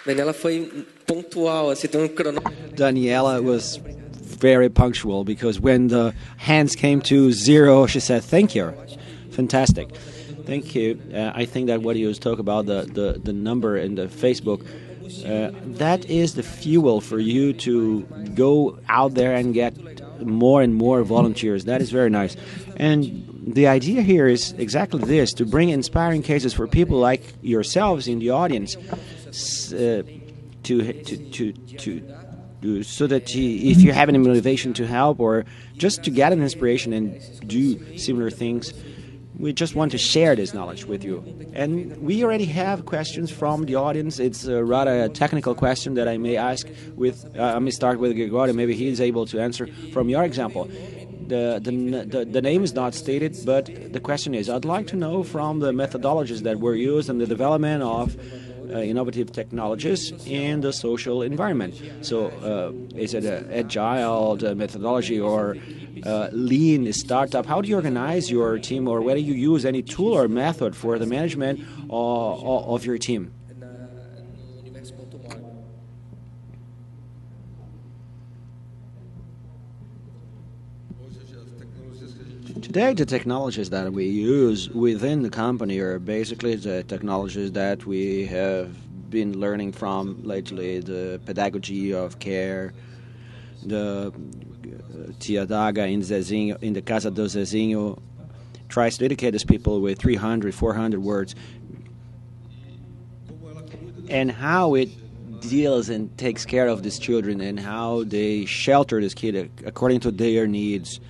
Daniella foi pontual, assim, tem cronômetro. Daniella was very punctual because when the hands came to 0, she said, "Thank you." Fantastic. Thank you. I think that what you talk about, the number in the Facebook, that is the fuel for you to go out there and get more and more volunteers. That is very nice. And the idea here is exactly this, to bring inspiring cases for people like yourselves in the audience, so that if you have any motivation to help or just to get an inspiration and do similar things, we just want to share this knowledge with you. And we already have questions from the audience. It's rather a technical question that I may ask with. I may start with Gregório. Maybe he is able to answer from your example. The name is not stated, but the question is, I'd like to know from the methodologies that were used in the development of innovative technologies in the social environment. So is it an agile methodology or lean startup? How do you organize your team, or whether you use any tool or method for the management of your team? Today, the technologies that we use within the company are basically the technologies that we have been learning from lately, the pedagogy of care, the Tia Daga in Zezinho, in the Casa do Zezinho, tries to educate these people with 300, 400 words, and how it deals and takes care of these children and how they shelter this kid according to their needs,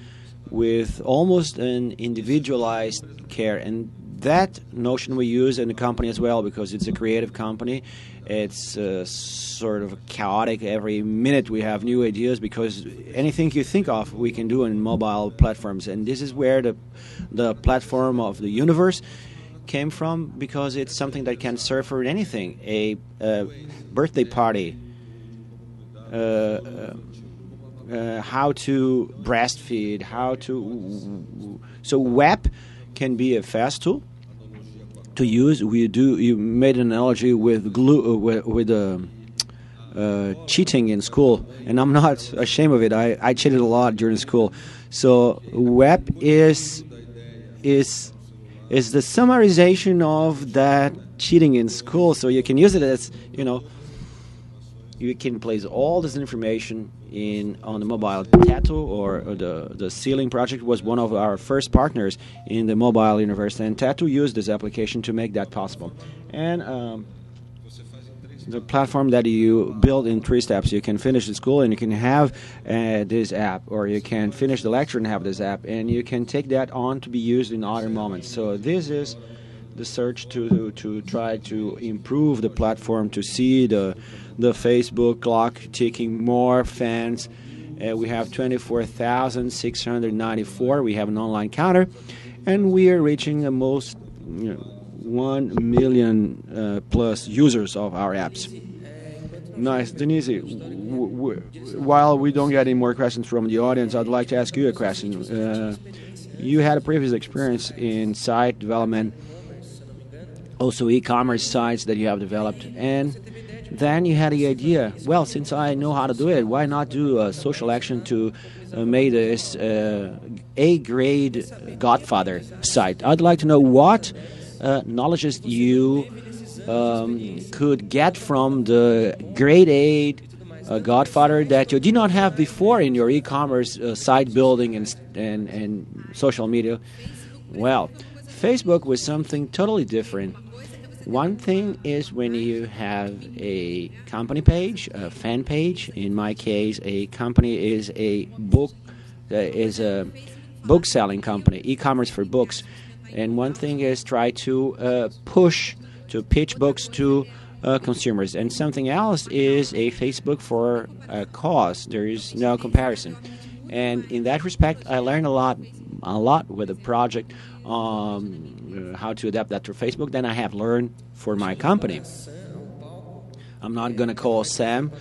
with almost an individualized care. And that notion we use in the company as well, because it's a creative company. It's sort of chaotic. Every minute we have new ideas, because anything you think of we can do in mobile platforms. And this is where the platform of the universe came from, because it's something that can serve for anything. A birthday party, how to breastfeed, so web can be a fast tool to use. You made an analogy with glue, with cheating in school, and I'm not ashamed of it. I cheated a lot during school. So web is the summarization of that cheating in school. So you can use it as, you can place all this information on the mobile. Teto, or the Ceiling project, was one of our first partners in the mobile universe, and Teto used this application to make that possible. And the platform that you build in 3 steps. You can finish the school and you can have this app, or you can finish the lecture and have this app, and you can take that on to be used in other moments. So this is the search to try to improve the platform, to see the Facebook clock ticking, more fans. We have 24,694. We have an online counter, and we are reaching the most 1 million plus users of our apps. Nice. Denise, while we don't get any more questions from the audience, I'd like to ask you a question. You had a previous experience in site development, also e-commerce sites that you have developed, and then you had the idea, well, since I know how to do it, why not do a social action to make this A-grade Godfather site? I'd like to know what knowledges you could get from the grade A Godfather that you did not have before in your e-commerce site building and social media. Well, Facebook was something totally different. One thing is when you have a company page, a fan page. In my case, a company is a book selling company, e-commerce for books. And one thing is try to pitch books to consumers. And something else is a Facebook for a cause. There is no comparison. And in that respect, I learned a lot with the project, how to adapt that to Facebook, than I have learned for my company. I'm not going to call Sam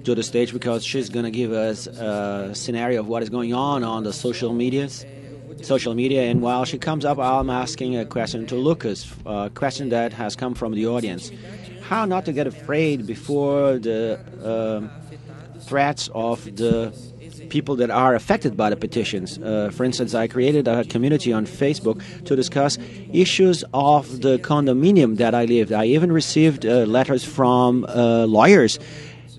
to the stage because she's going to give us a scenario of what is going on the social medias. social media. And while she comes up, I'm asking a question to Lucas, a question that has come from the audience. How not to get afraid before the threats of the people that are affected by the petitions. For instance, I created a community on Facebook to discuss issues of the condominium that I lived. I even received letters from lawyers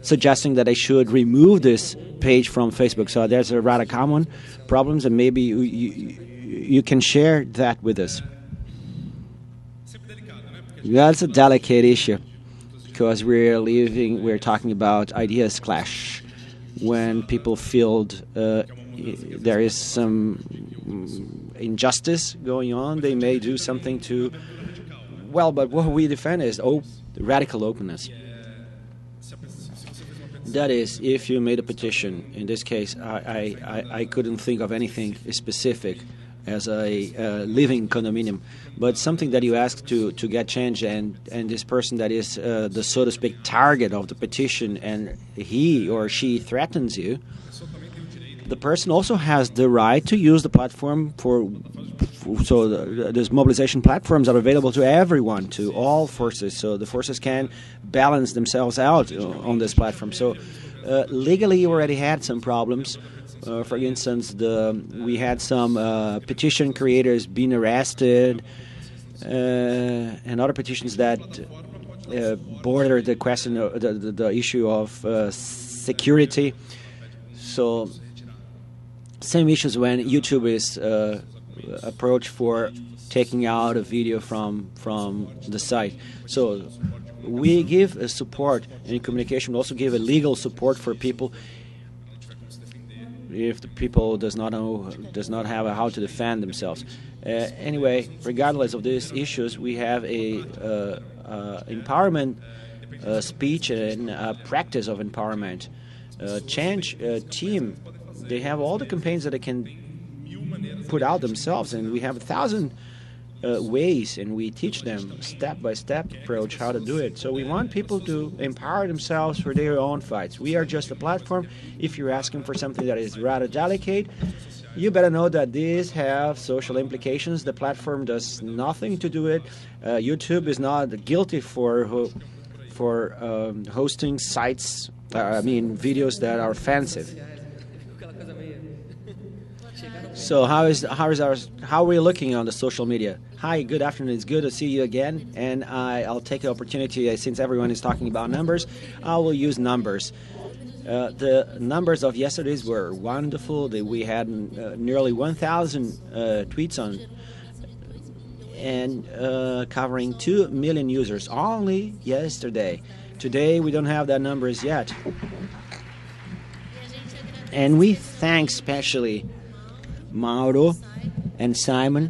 suggesting that I should remove this page from Facebook. So there's a rather common problems, and maybe you can share that with us. That's a delicate issue because we're talking about ideas clash. When people feel there is some injustice going on, they may do something to... Well, but what we defend is radical openness. That is, if you made a petition, in this case, I couldn't think of anything specific as a living condominium, but something that you ask to get change, and this person that is the, so to speak, target of the petition, and he or she threatens you, the person also has the right to use the platform there's mobilization platforms are available to everyone, to all forces, so the forces can balance themselves out on this platform. So legally you already had some problems. For instance, we had some petition creators being arrested, and other petitions that border the question, the issue of security. So, same issues when YouTube is approached for taking out a video from the site. So, we give a support in communication. We also give a legal support for people if the people does not have how to defend themselves. Anyway, regardless of these issues, we have a empowerment speech and practice of empowerment. Change team, they have all the campaigns that they can put out themselves, and we have 1,000 ways, and we teach them step-by-step approach how to do it. So we want people to empower themselves for their own fights. We are just a platform. If you're asking for something that is rather delicate, you better know that these have social implications. The platform does nothing to do it. YouTube is not guilty for hosting sites, videos that are offensive. So how are we looking on the social media? Hi, good afternoon. It's good to see you again. And I'll take the opportunity, since everyone is talking about numbers, I will use numbers. The numbers of yesterday's were wonderful. We had nearly 1,000 tweets on, and covering 2 million users only yesterday. Today we don't have that numbers yet. And we thank especially Mauro and Simon,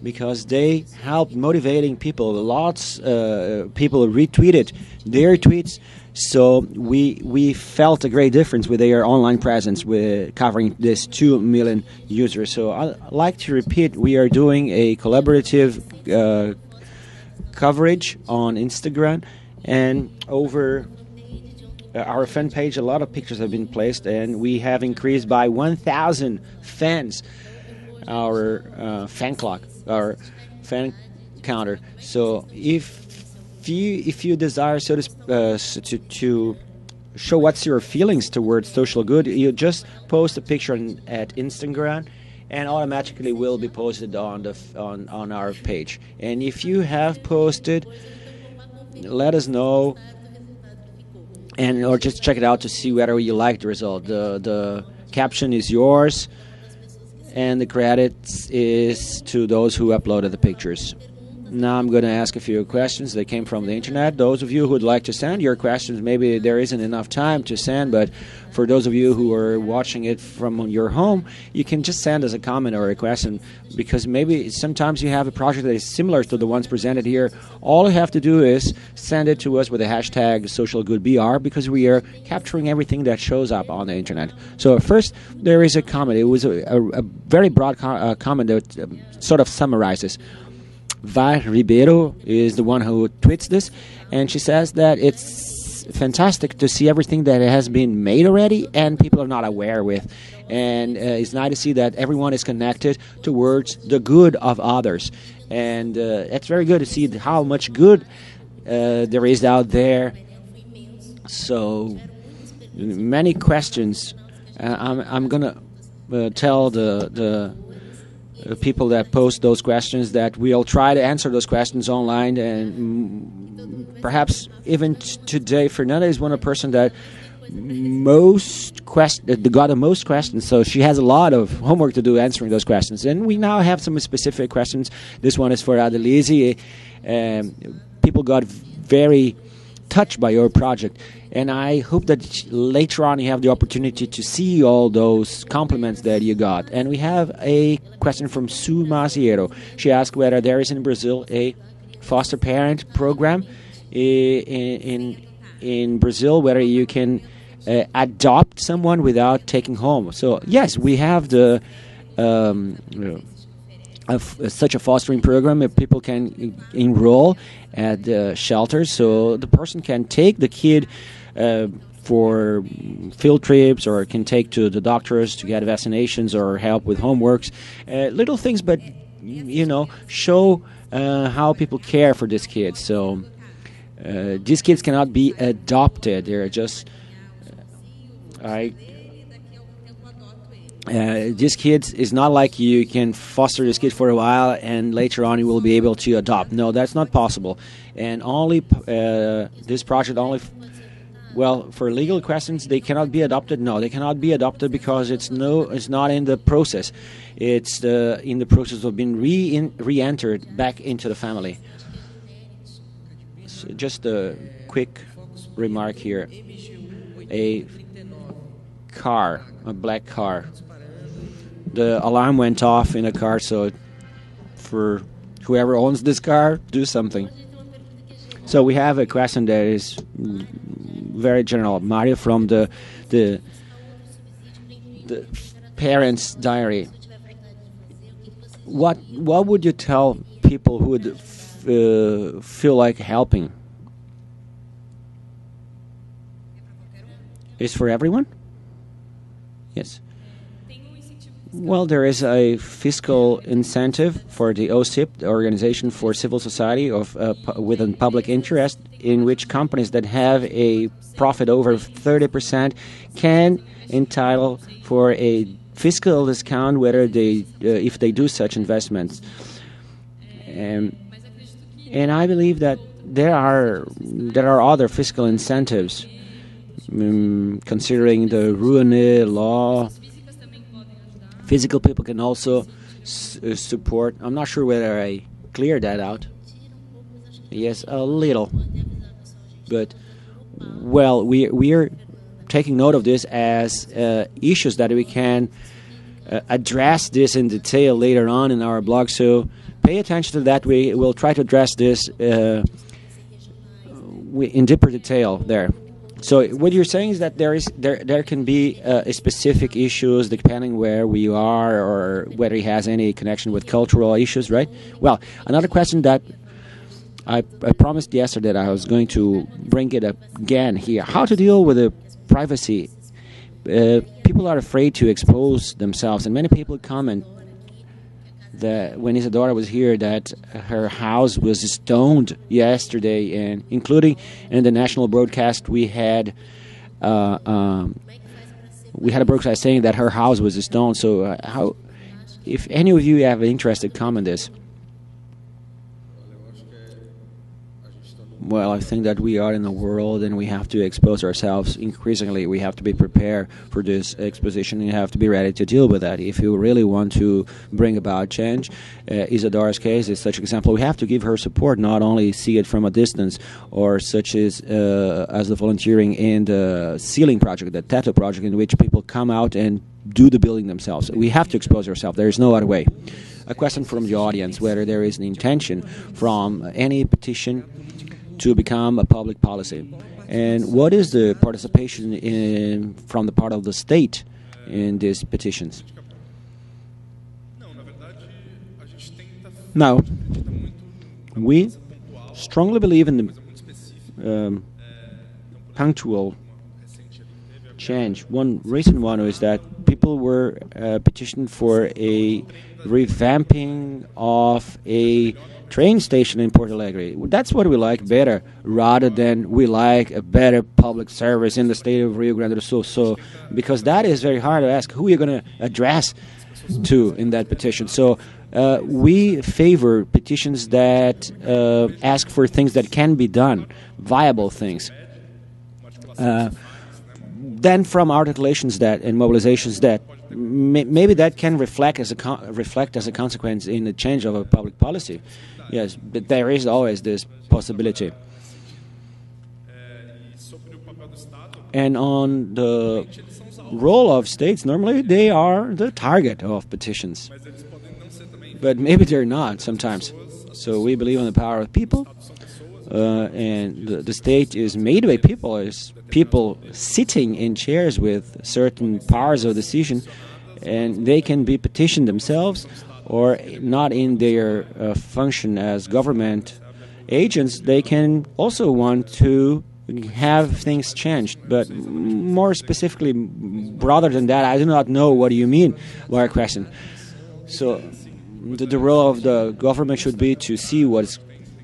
because they helped motivating people. Lots people retweeted their tweets, so we felt a great difference with their online presence with covering this 2 million users. So I'd like to repeat, we are doing a collaborative coverage on Instagram, and over our fan page, a lot of pictures have been placed, and we have increased by 1,000 fans our fan clock, our fan counter. So if you desire to show what's your feelings towards social good, you just post a picture at Instagram, and automatically will be posted on our page. And if you have posted, let us know. Or just check it out to see whether you like the result. The caption is yours, and the credits is to those who uploaded the pictures. Now I'm going to ask a few questions that came from the internet. Those of you who would like to send your questions, maybe there isn't enough time to send, but for those of you who are watching it from your home, you can just send us a comment or a question, because maybe sometimes you have a project that is similar to the ones presented here. All you have to do is send it to us with the hashtag SocialGoodBR, because we are capturing everything that shows up on the internet. So first, there is a comment. It was a very broad comment that sort of summarizes. Va Ribeiro is the one who tweets this, and she says that it's it's fantastic to see everything that has been made already and people are not aware with. And it's nice to see that everyone is connected towards the good of others. And it's very good to see how much good there is out there. So many questions. I'm gonna tell the people that post those questions that we'll try to answer those questions online, and perhaps even today Fernanda is one of the person that got the most questions, so she has a lot of homework to do answering those questions. And we now have some specific questions. This one is for Adelize. People got very touched by your project, and I hope that later on you have the opportunity to see all those compliments that you got. And we have a question from Sue Maziero. She asked whether there is in Brazil a foster parent program in Brazil, whether you can adopt someone without taking home. So yes, we have the such a fostering program that people can enroll at the shelters, so the person can take the kid for field trips, or can take to the doctors to get vaccinations or help with homeworks, little things, but show how people care for these kids. So these kids cannot be adopted; they're just these kids is not like you can foster this kid for a while and later on you will be able to adopt. No, that's not possible. And only this project only, for legal questions, they cannot be adopted. No, they cannot be adopted because it's not in the process. It's in the process of being re-entered back into the family. So just a quick remark here. A black car. The alarm went off in a car, so for whoever owns this car, do something. So we have a question that is very general. Mario from the parents' diary. What would you tell people who would feel like helping? Is for everyone? Yes. Well, there is a fiscal incentive for the OCIP, the Organization for Civil Society with a public interest, in which companies that have a profit over 30% can entitle for a fiscal discount whether if they do such investments. And I believe that there are other fiscal incentives. Considering the Rouanet law, physical people can also support. I'm not sure whether I cleared that out. Yes, a little. But, we are taking note of this as issues that we can address this in detail later on in our blog. So pay attention to that. We will try to address this in deeper detail there. So what you're saying is that there can be specific issues depending where we are or whether he has any connection with cultural issues, right? Well, another question that I promised yesterday that I was going to bring it up again here. How to deal with the privacy. People are afraid to expose themselves, and many people comment that when Isadora was here that her house was stoned yesterday, and including in the national broadcast we had a broadcast saying that her house was stoned. So how, if any of you have an interest to comment this? Well, I think that we are in the world and we have to expose ourselves increasingly. We have to be prepared for this exposition and you have to be ready to deal with that. If you really want to bring about change, Isadora's case is such an example. We have to give her support, not only see it from a distance, or such as the volunteering in the ceiling project, the Teto project, in which people come out and do the building themselves. We have to expose ourselves. There is no other way. A question from the audience, whether there is an intention from any petition to become a public policy, and what is the participation from the part of the state in these petitions? Now, we strongly believe in the punctual change. One recent one is that people were petitioned for a revamping of a train station in Porto Alegre. That's what we like better, rather than we like a better public service in the state of Rio Grande do Sul. So, because that is very hard to ask, who are you going to address to in that petition? So we favor petitions that ask for things that can be done, viable things. Then from articulations that and mobilizations that maybe that can reflect as a consequence in the change of a public policy. Yes, but there is always this possibility. And on the role of states, normally they are the target of petitions. But maybe they're not sometimes. So we believe in the power of people. And the state is made by people, is people sitting in chairs with certain powers of decision, and they can be petitioned themselves or not in their function as government agents. They can also want to have things changed. But more specifically, rather than that, I do not know what you mean by your question. So the role of the government should be to see what's,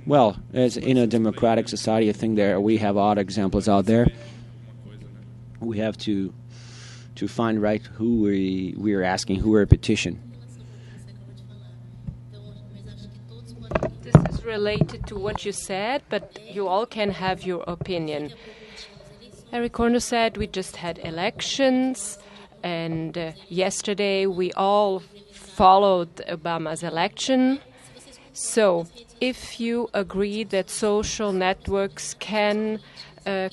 well, as in a democratic society, I think we have odd examples out there. We have to find right who we are asking, who we're petition. This is related to what you said, but you all can have your opinion. Eric Corno said we just had elections, and yesterday we all followed Obama's election. So if you agree that social networks can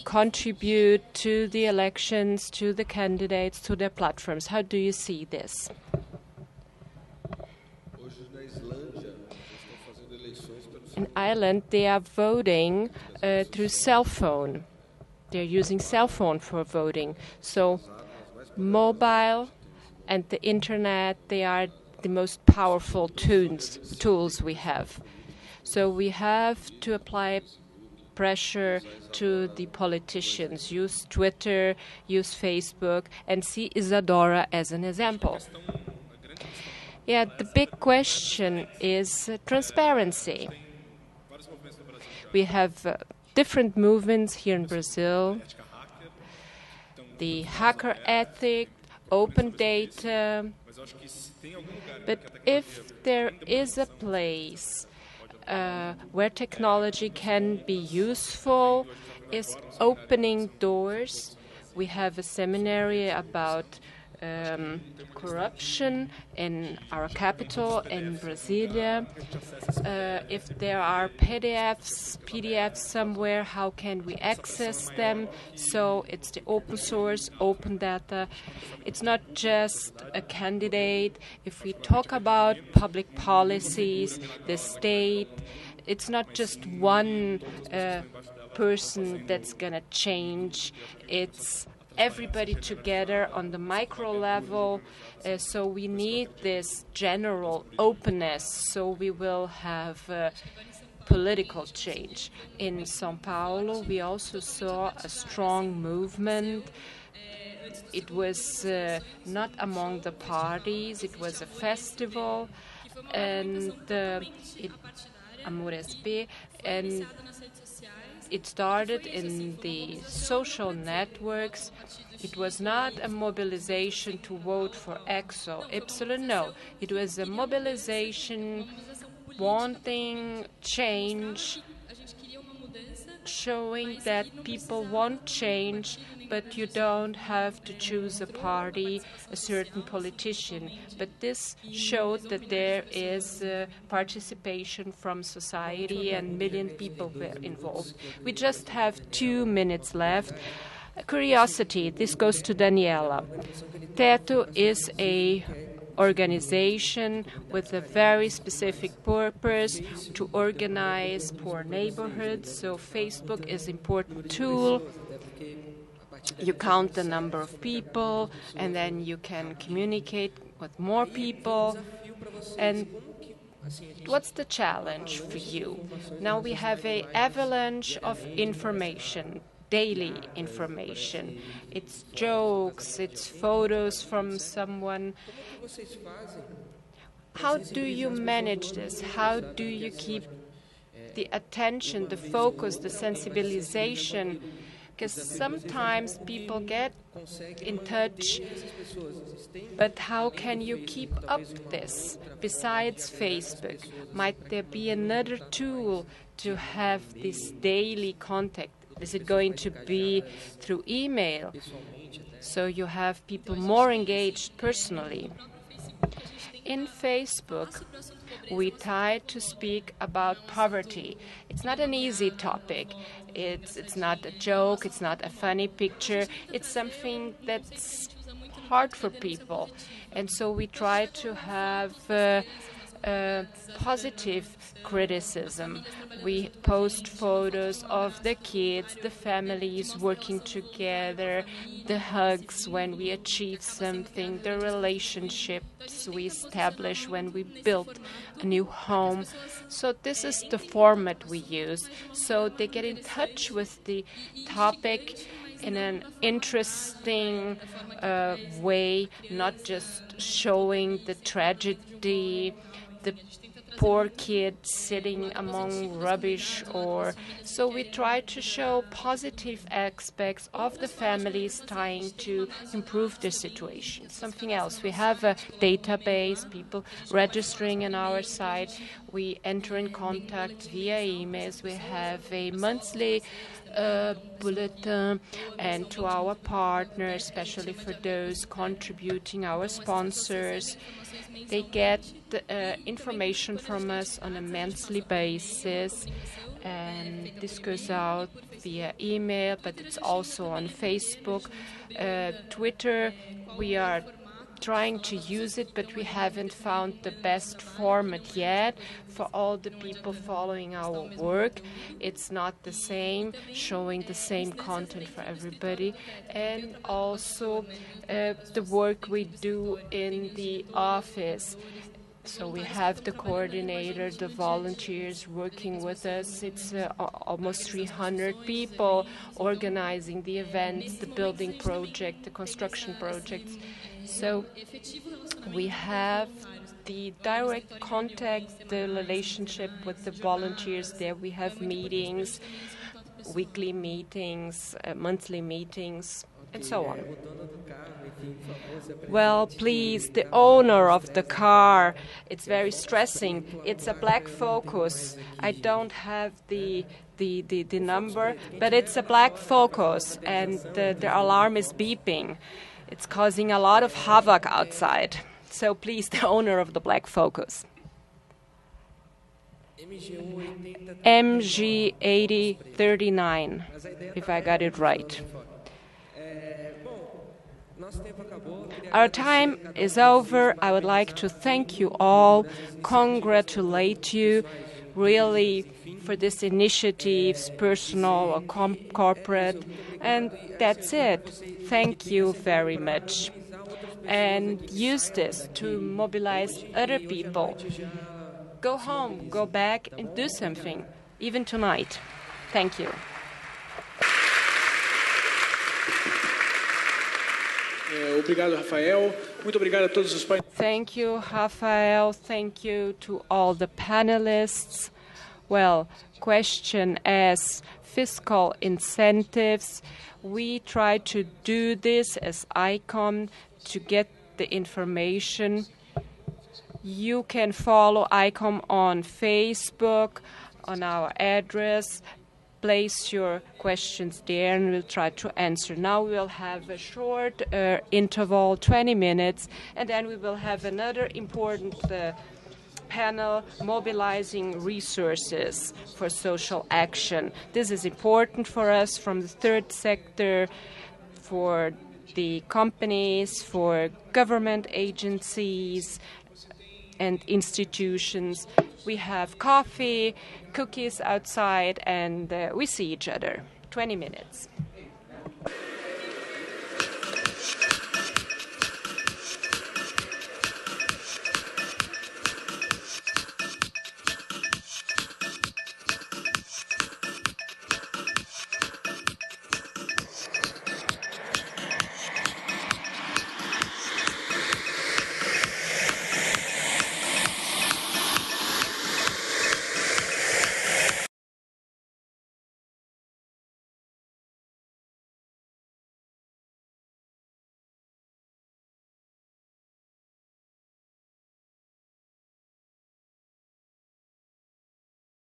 contribute to the elections, to the candidates, to their platforms, how do you see this? In Ireland, they are voting through cell phone. They're using cell phone for voting. So mobile and the internet, they are the most powerful tools we have. So we have to apply pressure to the politicians, use Twitter, use Facebook, and see Isadora as an example. Yeah, the big question is transparency. We have different movements here in Brazil, the hacker ethic, open data, but if there is a place where technology can be useful, is opening doors. We have a seminary about corruption in our capital, in Brasilia. If there are PDFs somewhere, how can we access them? So it's the open source, open data. It's not just a candidate. If we talk about public policies, the state, it's not just one person that's going to change. It's everybody together on the micro level. So we need this general openness so we will have political change. In São Paulo, we also saw a strong movement. It was not among the parties, it was a festival, and Amores B, and it started in the social networks. It was not a mobilization to vote for X or Y, no. It was a mobilization wanting change, showing that people want change, but you don't have to choose a party, a certain politician. But this showed that there is participation from society and 1 million people were involved. We just have 2 minutes left. Curiosity, this goes to Daniella. Teto is a organization with a very specific purpose to organize poor neighborhoods. So Facebook is an important tool. You count the number of people, and then you can communicate with more people. And what's the challenge for you? Now we have an avalanche of information. daily information. It's jokes, it's photos from someone. How do you manage this? How do you keep the attention, the focus, the sensibilization? Because sometimes people get in touch, but how can you keep up this? Besides Facebook, might there be another tool to have this daily contact? Is it going to be through email, so you have people more engaged personally? In Facebook, we try to speak about poverty. It's not an easy topic. It's not a joke. It's not a funny picture. It's something that's hard for people. And so we try to have positive criticism. We post photos of the kids, the families working together, the hugs when we achieve something, the relationships we establish when we build a new home. So this is the format we use. So they get in touch with the topic in an interesting way, not just showing the tragedy, the poor kid sitting among rubbish, or so we try to show positive aspects of the families trying to improve their situation. Something else, we have a database, people registering on our site. We enter in contact via emails. We have a monthly bulletin, and to our partners, especially for those contributing, our sponsors, they get information from us on a monthly basis, and this goes out via email, but it's also on Facebook, Twitter. We are trying to use it, but we haven't found the best format yet for all the people following our work. It's not the same, showing the same content for everybody. And also the work we do in the office. So we have the coordinator, the volunteers working with us. It's almost 300 people organizing the events, the building project, the construction projects. So we have the direct contact, the relationship with the volunteers there. We have meetings, weekly meetings, monthly meetings, and so on. Well, please, the owner of the car, it's very stressing. It's a black Focus. I don't have the number, but it's a black Focus, and the alarm is beeping. It's causing a lot of havoc outside. So please, the owner of the black Focus. MG8039, if I got it right. Our time is over. I would like to thank you all, congratulate you really for this initiatives, personal or corporate, and that's it. Thank you very much. And use this to mobilize other people. Go home, go back, and do something, even tonight. Thank you. Obrigado, Rafael. Muito obrigado a todos os painéis. Thank you, Rafael. Thank you to all the panelists. Well, question as fiscal incentives. We try to do this as ICOM to get the information. You can follow ICOM on Facebook, on our address. Place your questions there and we'll try to answer. Now we'll have a short interval, 20 minutes, and then we will have another important panel, mobilizing resources for social action. This is important for us from the third sector, for the companies, for government agencies and institutions. We have coffee, cookies outside, and we see each other. 20 minutes.